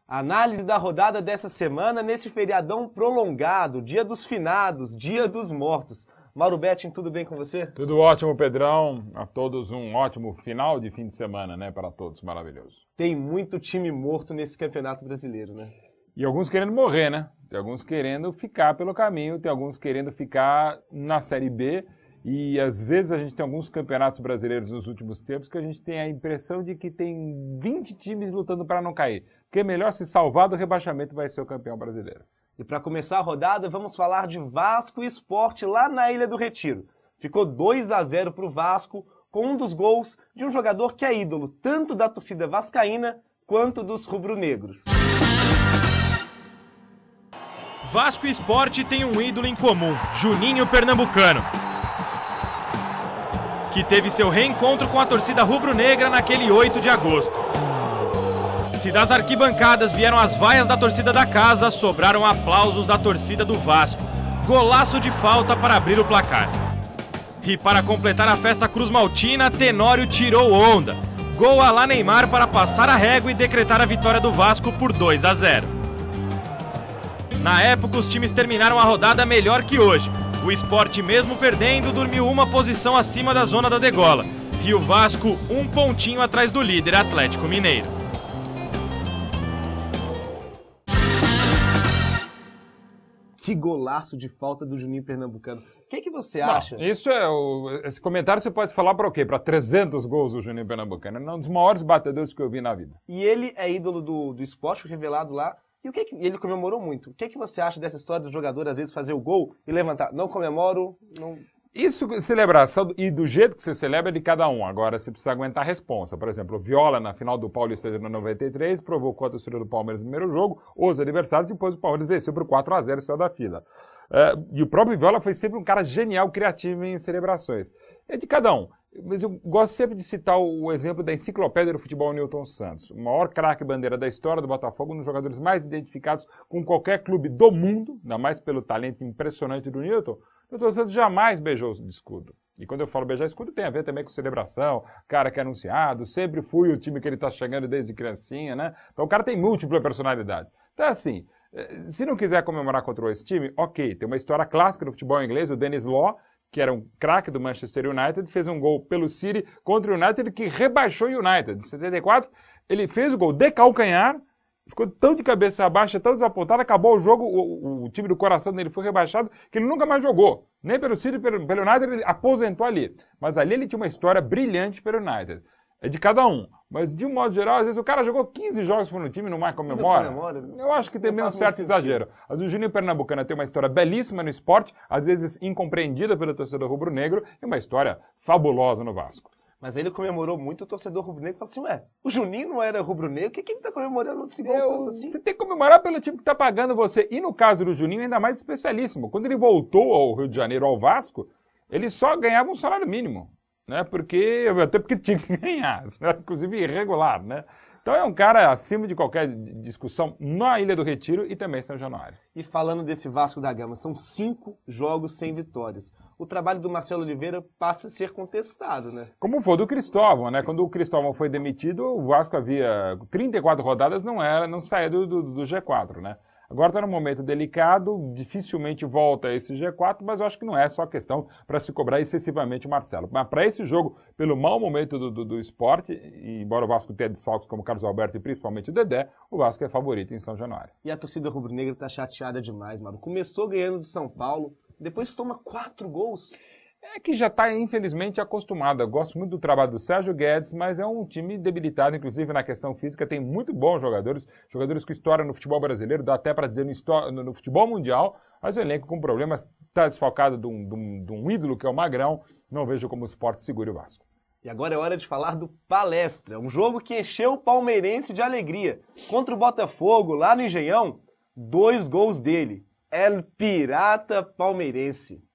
Análise da rodada dessa semana nesse feriadão prolongado, Dia dos Finados, Dia dos Mortos. Mauro Betting, tudo bem com você? Tudo ótimo, Pedrão. A todos um ótimo final de fim de semana, né? Para todos, maravilhoso. Tem muito time morto nesse Campeonato Brasileiro, né? E alguns querendo morrer, né? Tem alguns querendo ficar pelo caminho, tem alguns querendo ficar na Série B. E às vezes a gente tem alguns campeonatos brasileiros nos últimos tempos que a gente tem a impressão de que tem 20 times lutando para não cair. Que é melhor se salvar do rebaixamento vai ser o campeão brasileiro. E para começar a rodada, vamos falar de Vasco e Sport lá na Ilha do Retiro. Ficou 2-0 para o Vasco, com um dos gols de um jogador que é ídolo tanto da torcida vascaína quanto dos rubro-negros. Vasco e Sport têm um ídolo em comum, Juninho Pernambucano, que teve seu reencontro com a torcida rubro-negra naquele 8 de agosto. Se das arquibancadas vieram as vaias da torcida da casa, sobraram aplausos da torcida do Vasco. Golaço de falta para abrir o placar. E para completar a festa cruzmaltina, Tenório tirou onda. Gol à la Neymar para passar a régua e decretar a vitória do Vasco por 2-0. Na época, os times terminaram a rodada melhor que hoje. O Sport, mesmo perdendo, dormiu uma posição acima da zona da degola. E o Vasco, um pontinho atrás do líder Atlético Mineiro. Que golaço de falta do Juninho Pernambucano. O que você acha? Esse comentário você pode falar para o quê? Para 300 gols do Juninho Pernambucano. É um dos maiores batedores que eu vi na vida. E ele é ídolo do Sport, foi revelado lá. E ele comemorou muito. O que você acha dessa história do jogador, às vezes, fazer o gol e levantar? Não comemoro, não... Isso, celebração, e do jeito que você celebra é de cada um. Agora, você precisa aguentar a responsa. Por exemplo, o Viola, na final do Paulista de 93, provocou a torcida do Palmeiras no primeiro jogo, os adversários, depois o Palmeiras venceu por 4-0 e saiu da fila. E o próprio Viola foi sempre um cara genial, criativo em celebrações. É de cada um. Mas eu gosto sempre de citar o exemplo da enciclopédia do futebol Newton Santos. O maior craque bandeira da história do Botafogo, um dos jogadores mais identificados com qualquer clube do mundo, ainda mais pelo talento impressionante do Newton. O Newton Santos jamais beijou o escudo. E quando eu falo beijar escudo, tem a ver também com celebração, cara que é anunciado, sempre fui o time que ele está chegando desde criancinha, né? Então o cara tem múltipla personalidade. Então assim, se não quiser comemorar contra esse time, ok, tem uma história clássica do futebol inglês, o Dennis Law, que era um craque do Manchester United, fez um gol pelo City contra o United, que rebaixou o United. Em 74, ele fez o gol de calcanhar, ficou tão de cabeça baixa, tão desapontado, acabou o jogo, o time do coração dele foi rebaixado, que ele nunca mais jogou. Nem pelo City, pelo United, ele aposentou ali. Mas ali ele tinha uma história brilhante pelo United. É de cada um. Mas, de um modo geral, às vezes o cara jogou 15 jogos por um time e não mais comemora. Eu acho que tem meio um certo exagero. Mas o Juninho Pernambucano tem uma história belíssima no esporte, às vezes incompreendida pelo torcedor rubro-negro, e uma história fabulosa no Vasco. Mas ele comemorou muito, o torcedor rubro-negro falou assim, o Juninho não era rubro-negro? O que ele tá comemorando esse gol tanto assim? Você tem que comemorar pelo time que tá pagando você. E no caso do Juninho, ainda mais especialíssimo. Quando ele voltou ao Rio de Janeiro, ao Vasco, ele só ganhava um salário mínimo. Né? Até porque tinha que ganhar, inclusive irregular, né? Então é um cara acima de qualquer discussão na Ilha do Retiro e também em São Januário. E falando desse Vasco da Gama, são 5 jogos sem vitórias. O trabalho do Marcelo Oliveira passa a ser contestado, né? Como foi do Cristóvão, né? Quando o Cristóvão foi demitido, o Vasco havia 34 rodadas, não saía do G4, né? Agora está num momento delicado, dificilmente volta a esse G4, mas eu acho que não é só questão para se cobrar excessivamente o Marcelo. Mas para esse jogo, pelo mau momento do esporte, e embora o Vasco tenha desfalques como Carlos Alberto e principalmente o Dedé, o Vasco é favorito em São Januário. E a torcida rubro-negra está chateada demais, mano. Começou ganhando do São Paulo, depois toma 4 gols. É que já está, infelizmente, acostumada. Eu gosto muito do trabalho do Sérgio Guedes, mas é um time debilitado, inclusive na questão física. Tem muito bons jogadores que estouram no futebol brasileiro, dá até para dizer no futebol mundial, mas o elenco com problemas está desfalcado de um ídolo que é o Magrão. Não vejo como o Sport segure o Vasco. E agora é hora de falar do Palestra, um jogo que encheu o palmeirense de alegria. Contra o Botafogo, lá no Engenhão, 2 gols dele. El Pirata Palmeirense.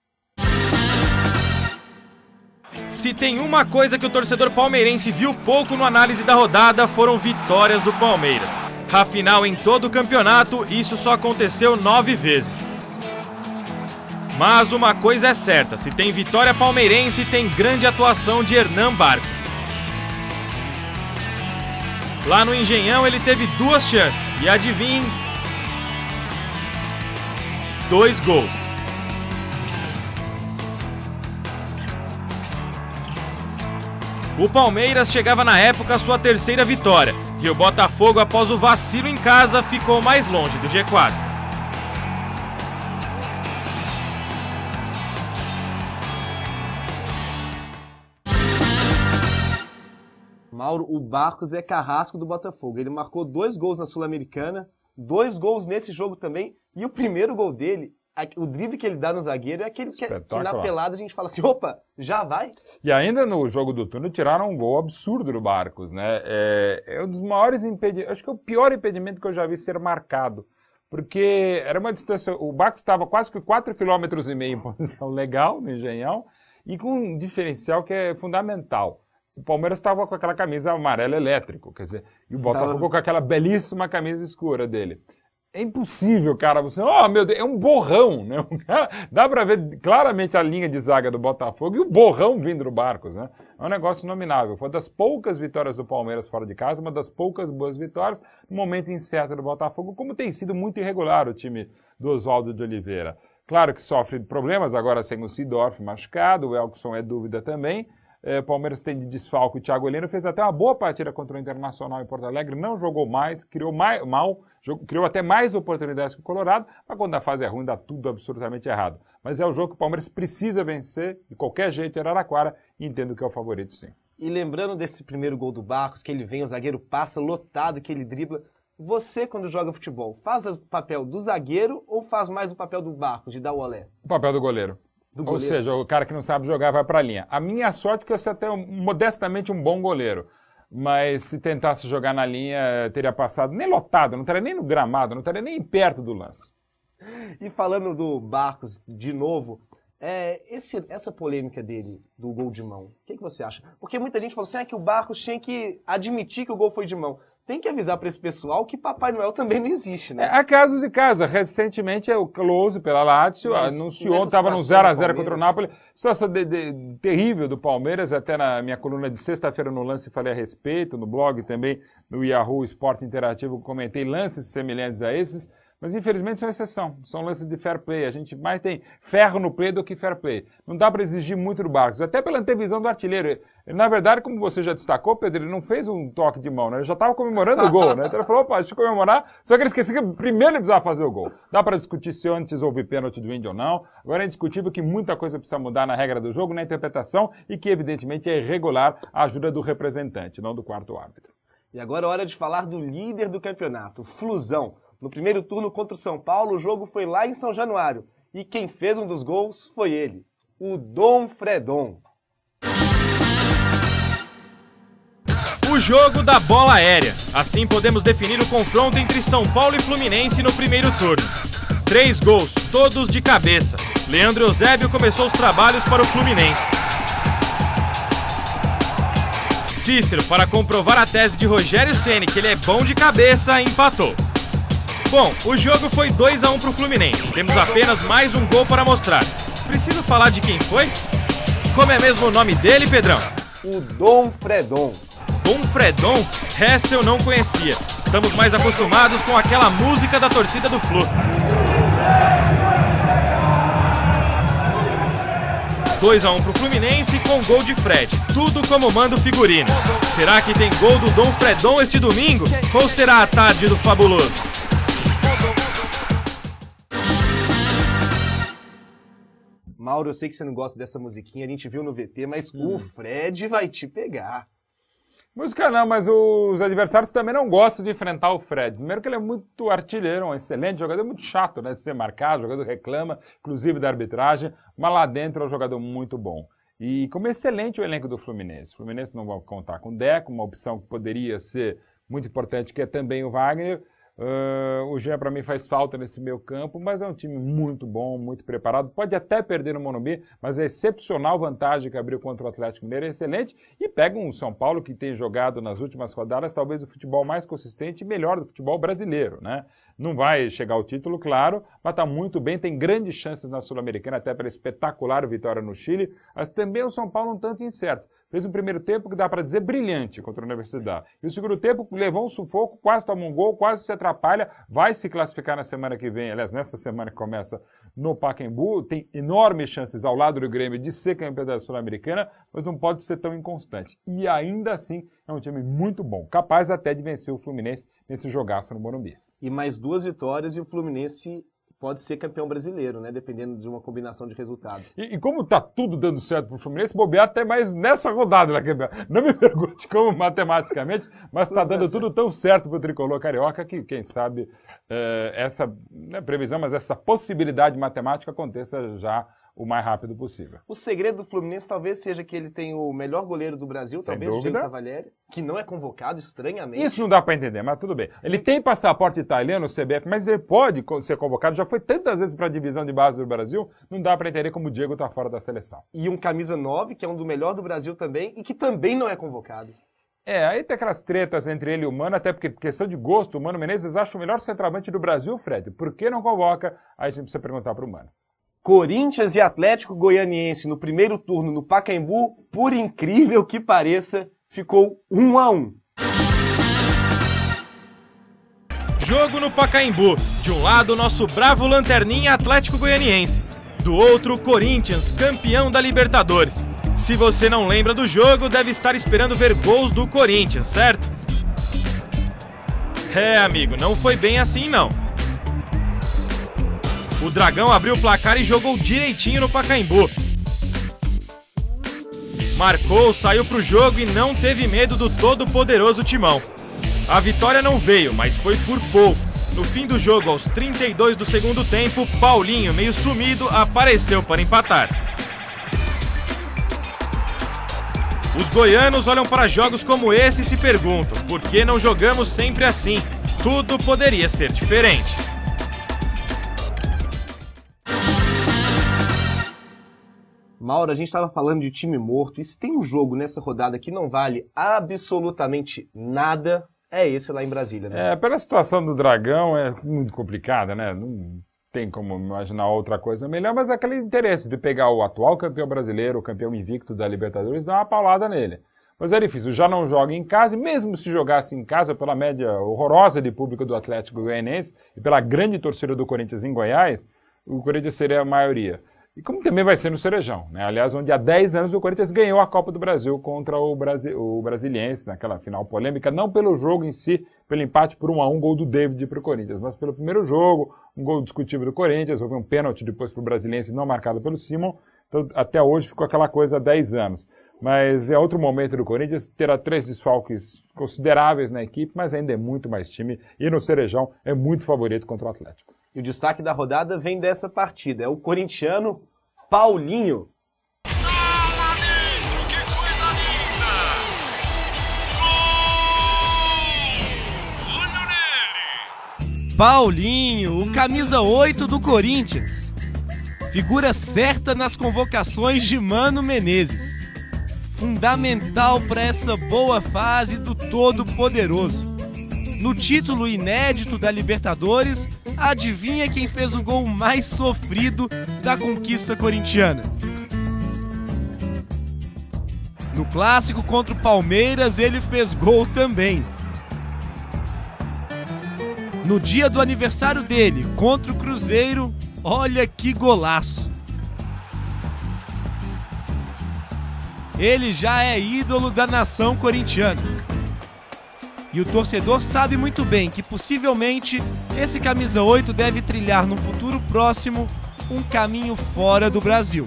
Se tem uma coisa que o torcedor palmeirense viu pouco no análise da rodada, foram vitórias do Palmeiras. Afinal, em todo o campeonato, isso só aconteceu 9 vezes. Mas uma coisa é certa, se tem vitória palmeirense, tem grande atuação de Hernan Barcos. Lá no Engenhão ele teve 2 chances e adivinhem, 2 gols. O Palmeiras chegava na época à sua 3ª vitória e o Botafogo, após o vacilo em casa, ficou mais longe do G4. Mauro, o Barcos é carrasco do Botafogo. Ele marcou 2 gols na Sul-Americana, 2 gols nesse jogo também, e o primeiro gol dele, o drible que ele dá no zagueiro é aquele que na pelada a gente fala assim, opa, já vai? E ainda no jogo do turno tiraram um gol absurdo do Barcos, né? É um dos maiores impedimentos, acho que é o pior impedimento que eu já vi ser marcado, porque era uma distância, o Barcos estava quase que 4,5 km em posição legal no Engenhão, e com um diferencial que é fundamental. O Palmeiras estava com aquela camisa amarela elétrico, quer dizer, e o Botafogo com aquela belíssima camisa escura dele. É impossível, cara, você... Oh, meu Deus, é um borrão, né? Dá pra ver claramente a linha de zaga do Botafogo e o borrão vindo do Barcos, né? É um negócio inominável. Foi uma das poucas vitórias do Palmeiras fora de casa, uma das poucas boas vitórias no momento incerto do Botafogo, como tem sido muito irregular o time do Oswaldo de Oliveira. Claro que sofre problemas, agora sem o Seedorf machucado, o Elkson é dúvida também. O Palmeiras tem de desfalque o Thiago Heleno, fez até uma boa partida contra o Internacional em Porto Alegre, não jogou mais, criou criou até mais oportunidades que o Colorado, mas quando a fase é ruim dá tudo absolutamente errado. Mas é o jogo que o Palmeiras precisa vencer, de qualquer jeito, em Araraquara, e entendo que é o favorito sim. E lembrando desse primeiro gol do Barcos, que ele vem, o zagueiro passa lotado, que ele dribla, você quando joga futebol, faz o papel do zagueiro ou faz mais o papel do Barcos, de dar o olé? O papel do goleiro. Ou seja, o cara que não sabe jogar vai para a linha. A minha sorte é que eu sou até modestamente um bom goleiro. Mas se tentasse jogar na linha, teria passado nem lotado, não estaria nem no gramado, não estaria nem perto do lance. E falando do Barcos de novo, essa polêmica dele, do gol de mão, o que você acha? Porque muita gente falou assim, que o Barcos tinha que admitir que o gol foi de mão. Tem que avisar para esse pessoal que Papai Noel também não existe, né? Há casos e casos. Recentemente, o Close, pela Lazio, anunciou, estava no 0x0 contra o Napoli. Situação terrível do Palmeiras, até na minha coluna de sexta-feira no Lance falei a respeito, no blog também, no Yahoo Esporte Interativo, comentei lances semelhantes a esses, mas infelizmente são exceção, são lances de fair play. A gente mais tem ferro no play do que fair play. Não dá para exigir muito do Barcos, até pela antevisão do artilheiro. Ele, na verdade, como você já destacou, Pedro, ele não fez um toque de mão, né? Ele já estava comemorando o gol, né? Então ele falou, opa, deixa eu comemorar, só que ele esqueceu que primeiro ele precisava fazer o gol. Dá para discutir se antes houve pênalti do Índio ou não. Agora é indiscutível que muita coisa precisa mudar na regra do jogo, na interpretação, e que evidentemente é irregular a ajuda do representante, não do quarto árbitro. E agora é hora de falar do líder do campeonato, o Flusão. No primeiro turno contra o São Paulo, o jogo foi lá em São Januário. E quem fez um dos gols foi ele, o Dom Fredon. O jogo da bola aérea. Assim podemos definir o confronto entre São Paulo e Fluminense no primeiro turno. 3 gols, todos de cabeça. Leandro Eusébio começou os trabalhos para o Fluminense. Cícero, para comprovar a tese de Rogério Ceni, que ele é bom de cabeça, empatou. Bom, o jogo foi 2-1 para o Fluminense. Temos apenas mais um gol para mostrar. Preciso falar de quem foi? Como é mesmo o nome dele, Pedrão? O Dom Fredon. Dom Fredon? Essa eu não conhecia. Estamos mais acostumados com aquela música da torcida do Flu. 2-1 pro Fluminense com gol de Fred. Tudo como manda o figurino. Será que tem gol do Dom Fredon este domingo? Ou será a tarde do Fabuloso? Mauro, eu sei que você não gosta dessa musiquinha, a gente viu no VT, mas o Fred vai te pegar. Música não, mas os adversários também não gostam de enfrentar o Fred. Primeiro que ele é muito artilheiro, um excelente jogador, muito chato, né, de ser marcado, o jogador reclama, inclusive da arbitragem, mas lá dentro é um jogador muito bom. E como excelente o elenco do Fluminense. O Fluminense não vai contar com o Deco, uma opção que poderia ser muito importante, que é também o Wagner. O Jean para mim faz falta nesse meio campo, mas é um time muito bom, muito preparado, pode até perder no Morumbi, mas é excepcional vantagem que abriu contra o Atlético Mineiro, é excelente, e pega um São Paulo que tem jogado nas últimas rodadas talvez o futebol mais consistente e melhor do futebol brasileiro, né? Não vai chegar ao título, claro, mas está muito bem, tem grandes chances na Sul-Americana, até pela espetacular vitória no Chile, mas também o São Paulo um tanto incerto. Fez um primeiro tempo que dá para dizer brilhante contra a Universidade. E o segundo tempo levou um sufoco, quase toma um gol, quase se atrapalha, vai se classificar na semana que vem, aliás, nessa semana que começa no Pacaembu, tem enormes chances ao lado do Grêmio de ser campeão da Sul-Americana, mas não pode ser tão inconstante. E ainda assim é um time muito bom, capaz até de vencer o Fluminense nesse jogaço no Morumbi. E mais 2 vitórias e o Fluminense pode ser campeão brasileiro, né? Dependendo de uma combinação de resultados. E como tá tudo dando certo pro Fluminense, bobear até mais nessa rodada da campeonato. Não me pergunte como matematicamente, mas tá dando tudo tão certo pro tricolor carioca que, quem sabe, essa previsão, mas essa possibilidade matemática aconteça já o mais rápido possível. O segredo do Fluminense talvez seja que ele tem o melhor goleiro do Brasil, Sem talvez, dúvida. Diego Cavalieri, que não é convocado, estranhamente. Isso não dá para entender, mas tudo bem. Ele tem passaporte italiano, CBF, mas ele pode ser convocado, já foi tantas vezes para a divisão de base do Brasil, não dá para entender como o Diego tá fora da seleção. E um camisa 9, que é um do melhor do Brasil também, e que também não é convocado. Aí tem aquelas tretas entre ele e o Mano, até porque, questão de gosto, o Mano Menezes acha o melhor centroavante do Brasil, Fred. Por que não convoca? Aí a gente precisa perguntar pro Mano. Corinthians e Atlético Goianiense no primeiro turno no Pacaembu, por incrível que pareça, ficou 1-1. Jogo no Pacaembu. De um lado, nosso bravo lanterninha Atlético Goianiense. Do outro, Corinthians, campeão da Libertadores. Se você não lembra do jogo, deve estar esperando ver gols do Corinthians, certo? Amigo, não foi bem assim não. O Dragão abriu o placar e jogou direitinho no Pacaembu. Marcou, saiu pro jogo e não teve medo do todo-poderoso Timão. A vitória não veio, mas foi por pouco. No fim do jogo, aos 32 do segundo tempo, Paulinho, meio sumido, apareceu para empatar. Os goianos olham para jogos como esse e se perguntam: por que não jogamos sempre assim? Tudo poderia ser diferente. Mauro, a gente estava falando de time morto, e se tem um jogo nessa rodada que não vale absolutamente nada, é esse lá em Brasília, né? Pela situação do Dragão, é muito complicada, né? Não tem como imaginar outra coisa melhor, mas é aquele interesse de pegar o atual campeão brasileiro, o campeão invicto da Libertadores, e dar uma paulada nele. Mas é difícil, já não joga em casa, e mesmo se jogasse em casa, pela média horrorosa de público do Atlético Goianiense, e pela grande torcida do Corinthians em Goiás, o Corinthians seria a maioria. E como também vai ser no Cerejão, né? Aliás, onde há 10 anos o Corinthians ganhou a Copa do Brasil contra o Brasiliense, naquela final polêmica, não pelo jogo em si, pelo empate por 1-1, gol do David para o Corinthians, mas pelo primeiro jogo, um gol discutível do Corinthians, houve um pênalti depois para o Brasiliense não marcado pelo Simon, então até hoje ficou aquela coisa há 10 anos. Mas é outro momento do Corinthians, terá 3 desfalques consideráveis na equipe, mas ainda é muito mais time, e no Cerejão é muito favorito contra o Atlético. E o destaque da rodada vem dessa partida, é o corintiano Paulinho. Tá lá dentro, que coisa linda! Gol! Olho nele! Paulinho, o camisa 8 do Corinthians. Figura certa nas convocações de Mano Menezes. Fundamental para essa boa fase do Todo-Poderoso. No título inédito da Libertadores, adivinha quem fez o gol mais sofrido da conquista corintiana? No clássico contra o Palmeiras, ele fez gol também. No dia do aniversário dele, contra o Cruzeiro, olha que golaço! Ele já é ídolo da nação corintiana. E o torcedor sabe muito bem que possivelmente esse camisa 8 deve trilhar no futuro próximo um caminho fora do Brasil.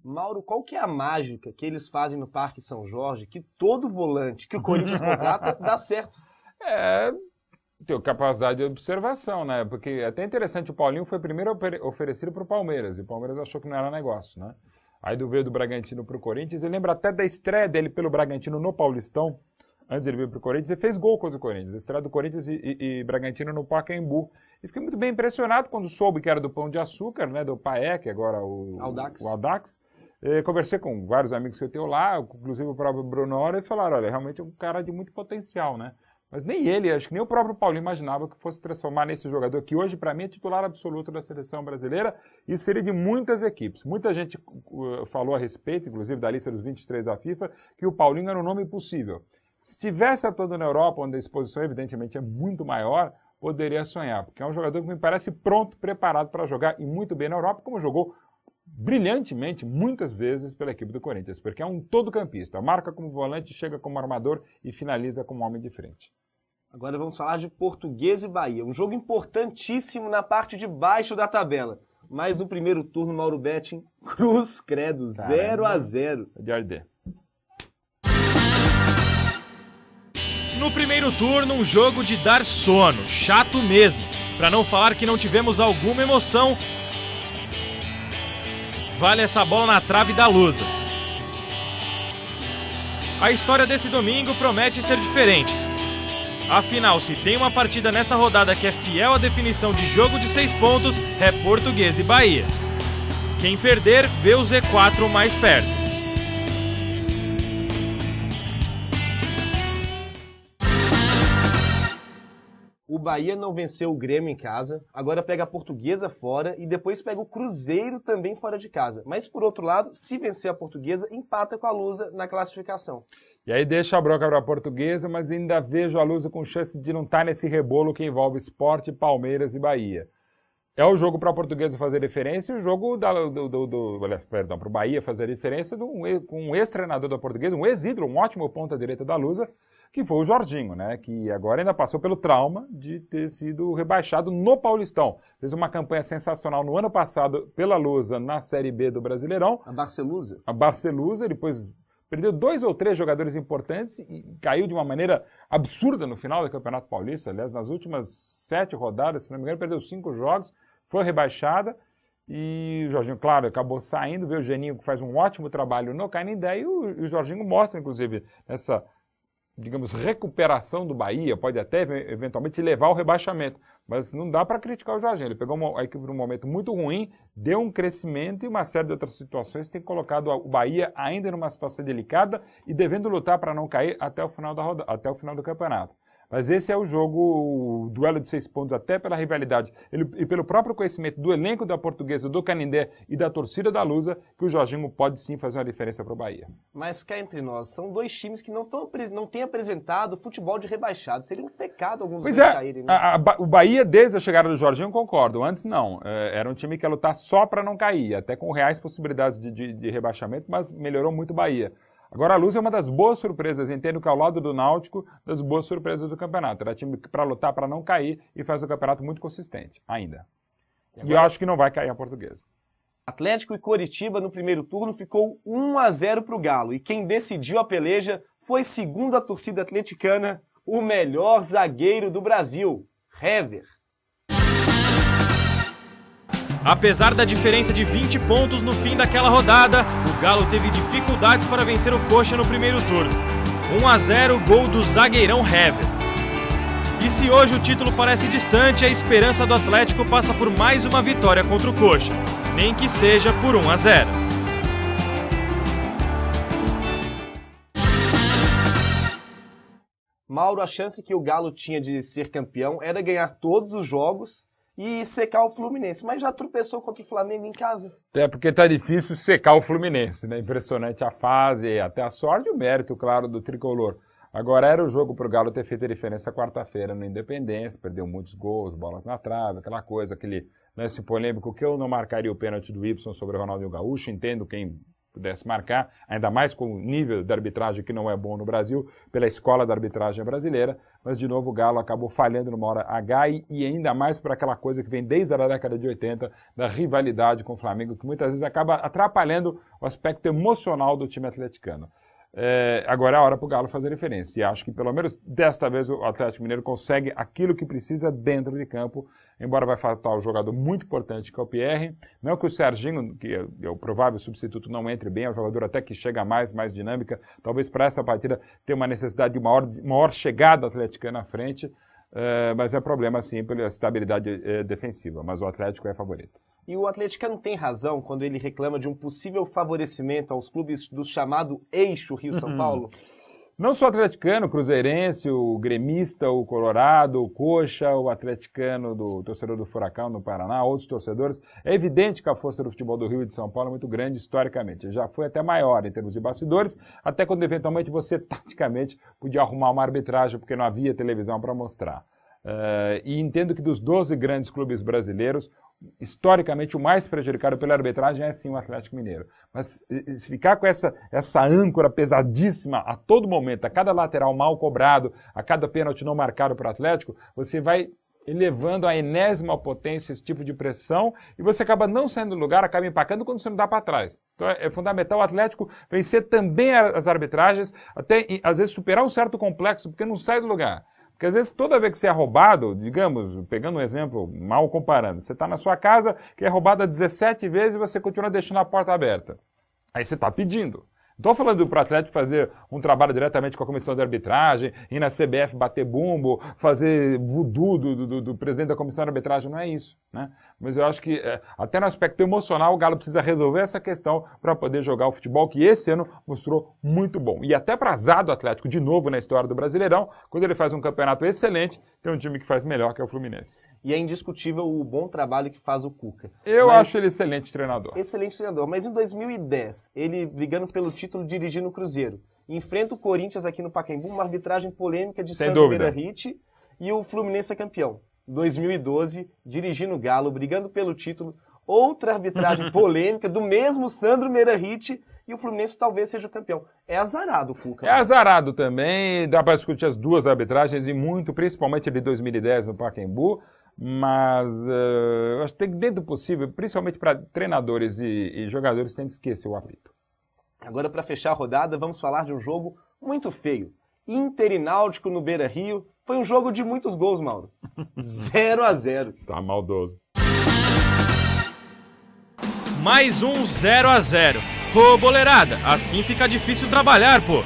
Mauro, qual que é a mágica que eles fazem no Parque São Jorge que todo volante que o Corinthians contrata dá certo? Tem capacidade de observação, né? Porque é até interessante, o Paulinho foi primeiro oferecido para o Palmeiras, e o Palmeiras achou que não era negócio, né? Aí veio do Bragantino para o Corinthians, eu lembro até da estreia dele pelo Bragantino no Paulistão, antes ele veio para o Corinthians, ele fez gol contra o Corinthians, a estreia do Corinthians e Bragantino no Pacaembu. E fiquei muito bem impressionado quando soube que era do Pão de Açúcar, né? Do Paek, agora o Audax. Conversei com vários amigos que eu tenho lá, inclusive o próprio Bruno Hora, e falaram, olha, realmente é um cara de muito potencial, né? Mas nem ele, acho que nem o próprio Paulinho imaginava que fosse transformar nesse jogador que hoje, para mim, é titular absoluto da seleção brasileira e seria de muitas equipes. Muita gente falou a respeito, inclusive da lista dos 23 da FIFA, que o Paulinho era um nome impossível. Se estivesse atuando na Europa, onde a exposição evidentemente é muito maior, poderia sonhar, porque é um jogador que me parece pronto, preparado para jogar e muito bem na Europa, como jogou brilhantemente muitas vezes pela equipe do Corinthians, porque é um todo-campista, marca como volante, chega como armador e finaliza como homem de frente. Agora vamos falar de Portuguesa e Bahia, um jogo importantíssimo na parte de baixo da tabela. Mas no primeiro turno, Mauro Betting, cruz credo, 0-0. De arder. No primeiro turno, um jogo de dar sono, chato mesmo. Para não falar que não tivemos alguma emoção, vale essa bola na trave da Lusa. A história desse domingo promete ser diferente. Afinal, se tem uma partida nessa rodada que é fiel à definição de jogo de 6 pontos, é Portuguesa e Bahia. Quem perder, vê o Z4 mais perto. O Bahia não venceu o Grêmio em casa, agora pega a Portuguesa fora e depois pega o Cruzeiro também fora de casa. Mas, por outro lado, se vencer a Portuguesa, empata com a Lusa na classificação. E aí deixa a bronca para a Portuguesa, mas ainda vejo a Lusa com chances de não estar nesse rebolo que envolve Sport, Palmeiras e Bahia. É o jogo para a Portuguesa fazer diferença e o jogo para o Bahia fazer diferença com um ex-treinador da Portuguesa, um ex-ídolo, um ótimo ponta-direita da Lusa, que foi o Jorginho, né? Que agora ainda passou pelo trauma de ter sido rebaixado no Paulistão. Fez uma campanha sensacional no ano passado pela Lusa na Série B do Brasileirão. A Barcelusa? A Barcelusa, depois perdeu 2 ou 3 jogadores importantes e caiu de uma maneira absurda no final do Campeonato Paulista. Aliás, nas últimas 7 rodadas, se não me engano, perdeu 5 jogos, foi rebaixada e o Jorginho, claro, acabou saindo, veio o Geninho que faz um ótimo trabalho no Canindé e o Jorginho mostra, inclusive, essa, digamos, recuperação do Bahia, pode até eventualmente levar ao rebaixamento, mas não dá para criticar o Jorginho. Ele pegou a equipe num momento muito ruim, deu um crescimento e uma série de outras situações tem colocado o Bahia ainda numa situação delicada e devendo lutar para não cair até o final até o final do campeonato. Mas esse é o jogo, o duelo de 6 pontos, até pela rivalidade e pelo próprio conhecimento do elenco da Portuguesa, do Canindé e da torcida da Lusa, que o Jorginho pode sim fazer uma diferença para o Bahia. Mas cá entre nós, são 2 times que não têm apresentado futebol de rebaixado. Seria um pecado alguns deles caírem. Né? O Bahia, desde a chegada do Jorginho, concordo. Antes não. Era um time que ia lutar só para não cair, até com reais possibilidades de rebaixamento, mas melhorou muito o Bahia. Agora a Lusa é uma das boas surpresas, entendo que ao lado do Náutico, das boas surpresas do campeonato. Era time para lutar para não cair e faz o campeonato muito consistente, ainda. E eu acho que não vai cair a Portuguesa. Atlético e Coritiba no primeiro turno ficou 1-0 para o Galo. E quem decidiu a peleja foi, segundo a torcida atleticana, o melhor zagueiro do Brasil, Hever. Apesar da diferença de 20 pontos no fim daquela rodada, o Galo teve dificuldades para vencer o Coxa no primeiro turno. 1-0, gol do zagueirão Hever. E se hoje o título parece distante, a esperança do Atlético passa por mais uma vitória contra o Coxa, nem que seja por 1-0. Mauro, a chance que o Galo tinha de ser campeão era ganhar todos os jogos e secar o Fluminense, mas já tropeçou contra o Flamengo em casa. É porque tá difícil secar o Fluminense, né? Impressionante a fase, até a sorte e o mérito, claro, do tricolor. Agora era o jogo pro Galo ter feito a diferença quarta-feira no Independência, perdeu muitos gols, bolas na trave, aquela coisa, aquele lance polêmico que eu não marcaria o pênalti do Y sobre o Ronaldinho Gaúcho, entendo quem pudesse marcar, ainda mais com o nível da arbitragem que não é bom no Brasil, pela escola da arbitragem brasileira, mas de novo o Galo acabou falhando numa hora H e ainda mais por aquela coisa que vem desde a década de 80, da rivalidade com o Flamengo, que muitas vezes acaba atrapalhando o aspecto emocional do time atleticano. Agora é a hora para o Galo fazer diferença. E acho que pelo menos desta vez o Atlético Mineiro consegue aquilo que precisa dentro de campo, embora vai faltar o jogador muito importante que é o Pierre. Não que o Serginho, que é o provável substituto, não entre bem, é um jogador até que chega mais dinâmica. Talvez para essa partida tenha uma necessidade de maior chegada atleticana à frente, mas é problema sim pela estabilidade defensiva. Mas o Atlético é favorito. E o atleticano tem razão quando ele reclama de um possível favorecimento aos clubes do chamado Eixo Rio-São Paulo? Não só o atleticano, o cruzeirense, o gremista, o colorado, o coxa, o atleticano do torcedor do Furacão no Paraná, outros torcedores. É evidente que a força do futebol do Rio e de São Paulo é muito grande historicamente. Já foi até maior em termos de bastidores, até quando eventualmente você taticamente podia arrumar uma arbitragem porque não havia televisão para mostrar. E entendo que dos 12 grandes clubes brasileiros, historicamente o mais prejudicado pela arbitragem é sim o Atlético Mineiro. Mas se ficar com essa âncora pesadíssima a todo momento, a cada lateral mal cobrado, a cada pênalti não marcado para o Atlético, você vai elevando a enésima potência esse tipo de pressão e você acaba não saindo do lugar, acaba empacando quando você não dá para trás. Então é fundamental o Atlético vencer também as arbitragens, até às vezes superar um certo complexo, porque não sai do lugar. Porque às vezes toda vez que você é roubado, digamos, pegando um exemplo, mal comparando, você está na sua casa que é roubada 17 vezes e você continua deixando a porta aberta. Aí você está pedindo. Não estou falando para o Atlético fazer um trabalho diretamente com a comissão de arbitragem, ir na CBF bater bumbo, fazer voodoo do presidente da comissão de arbitragem, não é isso, né? Mas eu acho que até no aspecto emocional o Galo precisa resolver essa questão para poder jogar o futebol que esse ano mostrou muito bom. E até para azar do Atlético, de novo na história do Brasileirão, quando ele faz um campeonato excelente, tem um time que faz melhor, que é o Fluminense. E é indiscutível o bom trabalho que faz o Cuca. Eu acho ele excelente treinador. Excelente treinador. Mas em 2010, ele brigando pelo título dirigindo o Cruzeiro, enfrenta o Corinthians aqui no Pacaembu, uma arbitragem polêmica de Sandro Meirahit, e o Fluminense é campeão. 2012, dirigindo o Galo, brigando pelo título, outra arbitragem polêmica do mesmo Sandro Meirahit, e o Fluminense talvez seja o campeão. É azarado o Cuca. É azarado também, dá para discutir as duas arbitragens e muito, principalmente de 2010 no Pacaembu, mas eu acho que tem que, dentro do possível, principalmente para treinadores e jogadores, tem que esquecer o apito. Agora, para fechar a rodada, vamos falar de um jogo muito feio. Inter e Náutico no Beira-Rio. Foi um jogo de muitos gols, Mauro. 0-0. Está maldoso. Mais um 0-0. Ô, boleirada, assim fica difícil trabalhar, pô.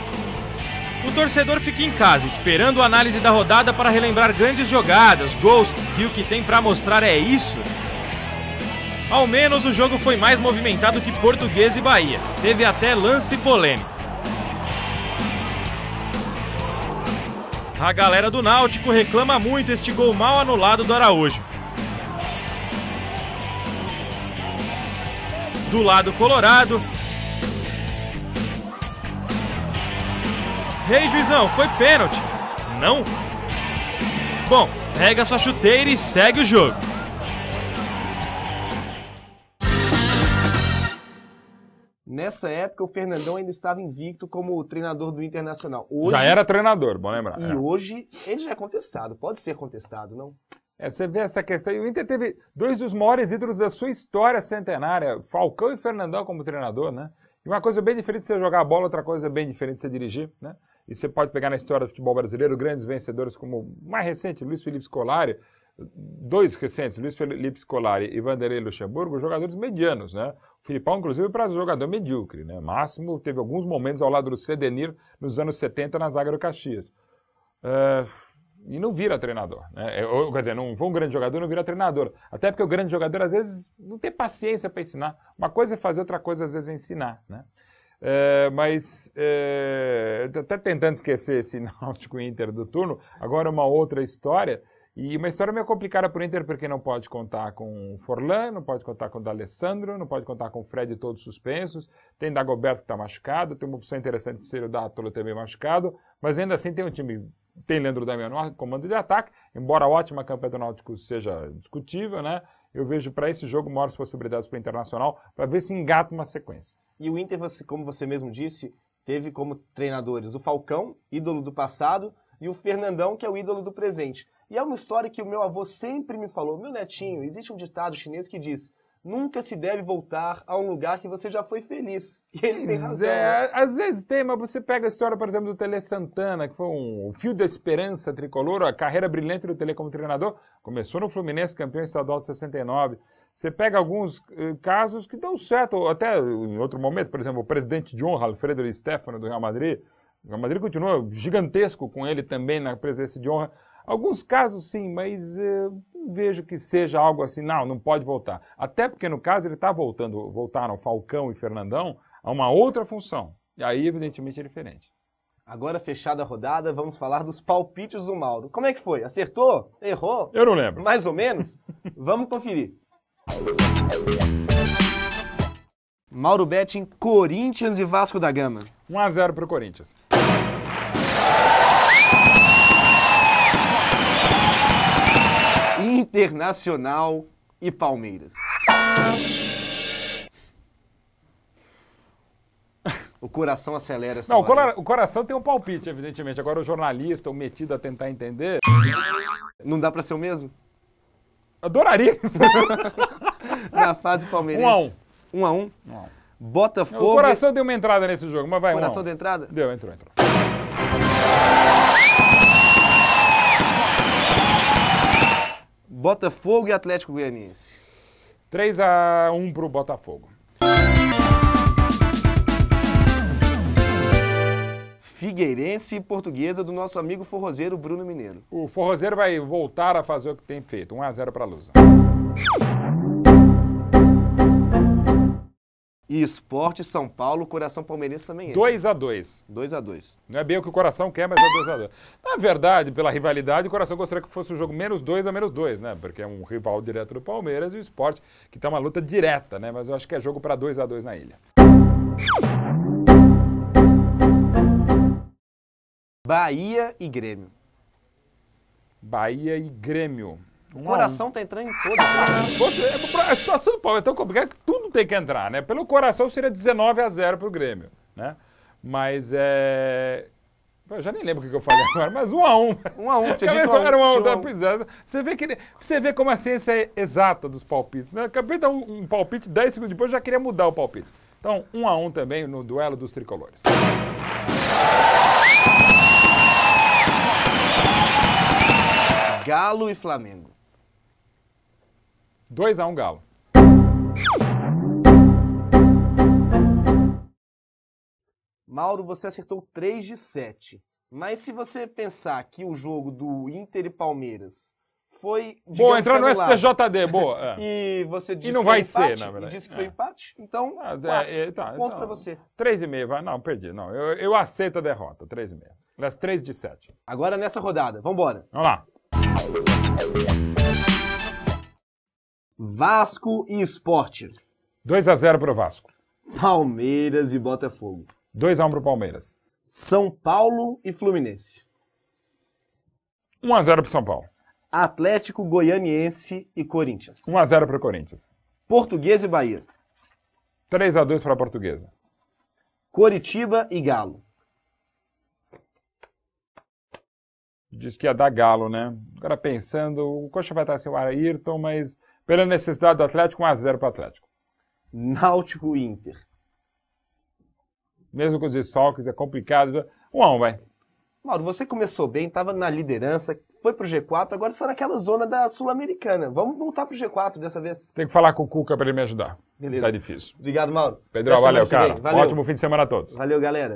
O torcedor fica em casa, esperando a análise da rodada para relembrar grandes jogadas, gols, e o que tem para mostrar é isso. Ao menos o jogo foi mais movimentado que Portuguesa e Bahia. Teve até lance polêmico. A galera do Náutico reclama muito este gol mal anulado do Araújo. Do lado colorado... Ei, juizão, foi pênalti. Não? Bom, pega sua chuteira e segue o jogo. Nessa época, o Fernandão ainda estava invicto como treinador do Internacional. Hoje, já era treinador, bom lembrar. E hoje, ele já é contestado. Pode ser contestado, não? Você vê essa questão. E o Inter teve dois dos maiores ídolos da sua história centenária, Falcão e Fernandão como treinador, né? E uma coisa bem diferente de você jogar a bola, outra coisa bem diferente de você dirigir, né? E você pode pegar na história do futebol brasileiro grandes vencedores como o mais recente, Luiz Felipe Scolari, dois recentes, Luiz Felipe Scolari e Vanderlei Luxemburgo, jogadores medianos, né? O Filipão, inclusive, para jogador medíocre, né? Máximo teve alguns momentos ao lado do Cedenir nos anos 70 na zaga do Caxias. E não vira treinador, né? Quer dizer, não foi um grande jogador, não vira treinador. Até porque o grande jogador, às vezes, não tem paciência para ensinar. Uma coisa é fazer, outra coisa, às vezes, é ensinar, né? Até tentando esquecer esse Náutico Inter do turno, agora uma outra história, e uma história meio complicada para o Inter, porque não pode contar com o Forlan, não pode contar com o D'Alessandro, não pode contar com o Fred todos suspensos, tem Dagoberto que está machucado, tem uma opção interessante de ser o Dátolo também machucado, mas ainda assim tem um time, tem Leandro Damiano, comando de ataque, embora a ótima campanha do Náutico seja discutível, né? Eu vejo para esse jogo maiores possibilidades para o Internacional, para ver se engata uma sequência. E o Inter, como você mesmo disse, teve como treinadores o Falcão, ídolo do passado, e o Fernandão, que é o ídolo do presente. E é uma história que o meu avô sempre me falou. Meu netinho, existe um ditado chinês que diz: nunca se deve voltar a um lugar que você já foi feliz. E ele tem razão. Né? Às vezes tem, mas você pega a história, por exemplo, do Tele Santana, que foi um fio da esperança tricolor, a carreira brilhante do Tele como treinador. Começou no Fluminense, campeão estadual de 69. Você pega alguns casos que dão certo, até em outro momento, por exemplo, o presidente de honra, Alfredo Di Stefano, do Real Madrid. O Real Madrid continua gigantesco com ele também na presidência de honra. Alguns casos sim, mas não vejo que seja algo assim, não pode voltar. Até porque no caso ele está voltaram Falcão e Fernandão a uma outra função. E aí evidentemente é diferente. Agora, fechada a rodada, vamos falar dos palpites do Mauro. Como é que foi? Acertou? Errou? Eu não lembro. Mais ou menos? Vamos conferir. Mauro Betting, Corinthians e Vasco da Gama. 1-0 pro Corinthians. Internacional e Palmeiras. O coração acelera essa Não, hora. o coração tem um palpite, evidentemente. Agora o jornalista, o metido a tentar entender... Não dá pra ser o mesmo? Adoraria. Na fase palmeirense. 1-1. 1-1. 1-1. Botafogo... O coração deu uma entrada nesse jogo, mas vai 1-1. Coração de entrada? Deu, entrou. Botafogo e Atlético Goianiense. 3-1 pro Botafogo. Figueirense e Portuguesa do nosso amigo forrozeiro Bruno Mineiro. O Forrozeiro vai voltar a fazer o que tem feito. 1-0 pra Lusa. E Sport São Paulo, coração palmeirense também é. 2-2. 2-2. Não é bem o que o coração quer, mas é 2-2. Na verdade, pela rivalidade, o coração gostaria que fosse um jogo -2 né? Porque é um rival direto do Palmeiras e o Sport, que tá uma luta direta, né? Mas eu acho que é jogo para 2-2 na ilha. Bahia e Grêmio. Bahia e Grêmio. O coração tá entrando em todas. A situação do Palmeiras é tão complicada que tudo tem que entrar, né? Pelo coração seria 19-0 pro Grêmio, né? Mas é... Eu já nem lembro o que eu falei agora, mas 1-1. 1-1, tinha dito 1-1. Era 1-1, tinha pois é. Você vê como a ciência é exata dos palpites, né? Acabei de dar um palpite, 10 segundos depois eu já queria mudar o palpite. Então, 1-1 também no duelo dos tricolores. Galo e Flamengo. 2-1 Galo. Mauro, você acertou 3 de 7. Mas se você pensar que o jogo do Inter e Palmeiras foi... Boa, entrar no anulado, STJD, boa. É. E você disse não que vai foi empate, ser, na verdade. E disse que foi empate, então, 4. Tá, Ponto então, pra você. 3,5, vai. Não, perdi. Não, eu aceito a derrota, 3,5. Aliás, 3 de 7. Agora nessa rodada, vambora. Vamos lá. Vasco e Sport. 2-0 pro Vasco. Palmeiras e Botafogo. 2-1 pro Palmeiras. São Paulo e Fluminense. 1-0 pro São Paulo. Atlético Goianiense e Corinthians. 1-0 pro Corinthians. Portuguesa e Bahia. 3-2 pra Portuguesa. Coritiba e Galo. Diz que ia dar Galo, né? Agora pensando, o Coxa vai estar sem o Ayrton, mas pela necessidade do Atlético, 1-0 pro Atlético. Náutico e Inter. Mesmo com os desfalques, é complicado. 1-1, vai. Mauro, você começou bem, estava na liderança, foi pro G4, agora está naquela zona da Sul-Americana. Vamos voltar pro G4 dessa vez. Tem que falar com o Cuca para ele me ajudar. Beleza. Tá difícil. Obrigado, Mauro. Pedro, Até valeu, semana que vem. cara. Valeu. Ótimo fim de semana a todos. Valeu, galera.